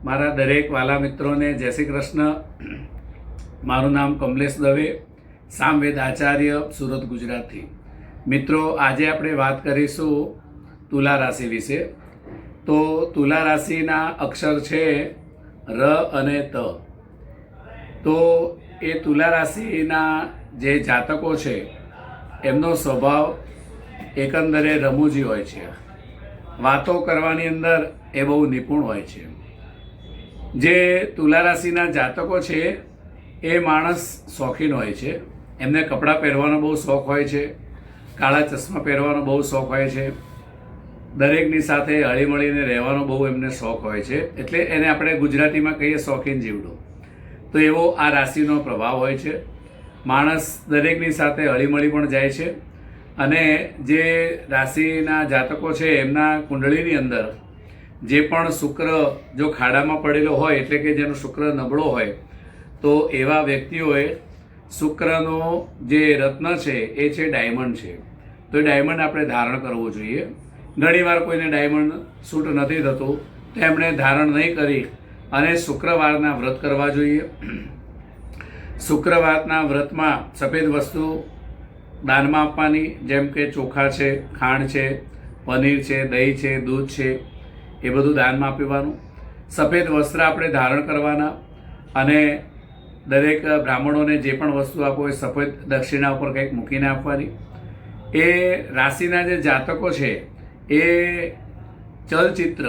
મારા દરેક વાલા મિત્રોને જય શ્રી કૃષ્ણ। મારું નામ કમલેશ દવે, સામવેદ આચાર્ય, સુરત, ગુજરાતથી। મિત્રો, આજે આપણે વાત કરીશું તુલા રાશિ વિશે। તો તુલા રાશિના અક્ષર છે ર અને ત। તો એ તુલા રાશિના જે જાતકો છે એમનો સ્વભાવ એકંદરે રમૂજી હોય છે, વાતો કરવાની અંદર એ બહુ નિપુણ હોય છે। જે તુલા રાશિના જાતકો છે એ માણસ શોખીન હોય છે, એમને કપડાં પહેરવાનો બહુ શોખ હોય છે, કાળા ચશ્મા પહેરવાનો બહુ શોખ હોય છે, દરેકની સાથે હળીમળીને રહેવાનો બહુ એમને શોખ હોય છે, એટલે એને આપણે ગુજરાતીમાં કહીએ શોખીન જીવડું। તો એવો આ રાશિનો પ્રભાવ હોય છે। માણસ દરેકની સાથે હળીમળી પણ જાય છે, અને જે રાશિના જાતકો છે એમના કુંડળીની અંદર જે પણ શુક્ર જો ખાડામાં પડેલો હોય, એટલે કે જેનો શુક્ર નબળો હોય, તો એવા વ્યક્તિઓએ શુક્રનો જે રત્ન છે એ છે ડાયમંડ છે। તો એ ડાયમંડ આપણે ધારણ કરવું જોઈએ। ઘણીવાર કોઈને ડાયમંડ સૂટ નથી થતું, તો એમણે ધારણ નહીં કરી અને શુક્રવારના વ્રત કરવા જોઈએ। શુક્રવારના વ્રતમાં સફેદ વસ્તુ દાનમાં આપવાની, જેમ કે ચોખા છે, ખાંડ છે, પનીર છે, દહીં છે, દૂધ છે, એ બધું દાનમાં આપવાનું। સફેદ વસ્ત્ર આપણે ધારણ કરવાના, અને દરેક બ્રાહ્મણોને જે પણ વસ્તુ આપો એ સફેદ દક્ષિણા ઉપર કંઈક મૂકીને આપવાની। એ રાશિના જે જાતકો છે એ ચલચિત્ર,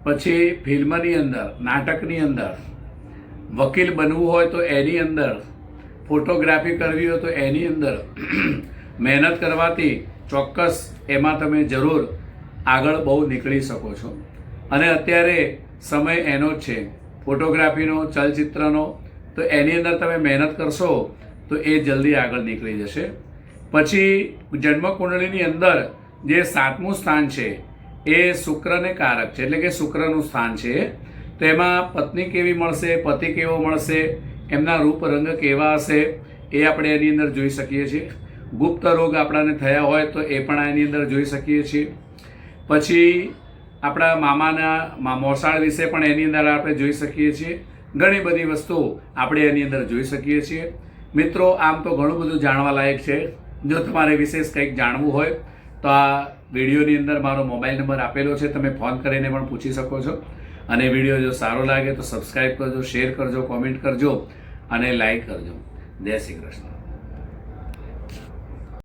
પછી ફિલ્મની અંદર, નાટકની અંદર, વકીલ બનવું હોય તો એની અંદર, ફોટોગ્રાફી કરવી હોય તો એની અંદર મહેનત કરવાથી ચોક્કસ એમાં તમે જરૂર આગળ બહુ નીકળી શકો છો। અને અત્યારે સમય એનો જ છે ફોટોગ્રાફીનો, ચલચિત્રનો, તો એની અંદર તમે મહેનત કરશો તો એ જલ્દી આગળ નીકળી જશે। પછી જન્મકુંડળીની અંદર જે 7મું સ્થાન છે એ શુક્રને કારક છે, એટલે કે શુક્રનું સ્થાન છે। તો એમાં પત્ની કેવી મળશે, પતિ કેવો મળશે, એમના રૂપ રંગ કેવા હશે, એ આપણે એની અંદર જોઈ શકીએ છીએ। ગુપ્ત રોગ આપણાને થયા હોય તો એ પણ એની અંદર જોઈ શકીએ છીએ। પછી આપણા મામાના મોસાળ વિશે પણ એની અંદર આપણે જોઈ શકીએ છીએ। ઘણી બધી વસ્તુ આપણે એની અંદર જોઈ શકીએ છીએ। મિત્રો, આમ તો ઘણું બધું જાણવા લાયક છે। જો તમારે વિશેષ કંઈક જાણવું હોય તો આ વિડીયોની અંદર મારો મોબાઈલ નંબર આપેલો છે, તમે ફોન કરીને પણ પૂછી શકો છો। અને વિડીયો જો સારો લાગે તો સબસ્ક્રાઈબ કરજો, શેર કરજો, કોમેન્ટ કરજો અને લાઈક કરજો। જય શ્રી કૃષ્ણ।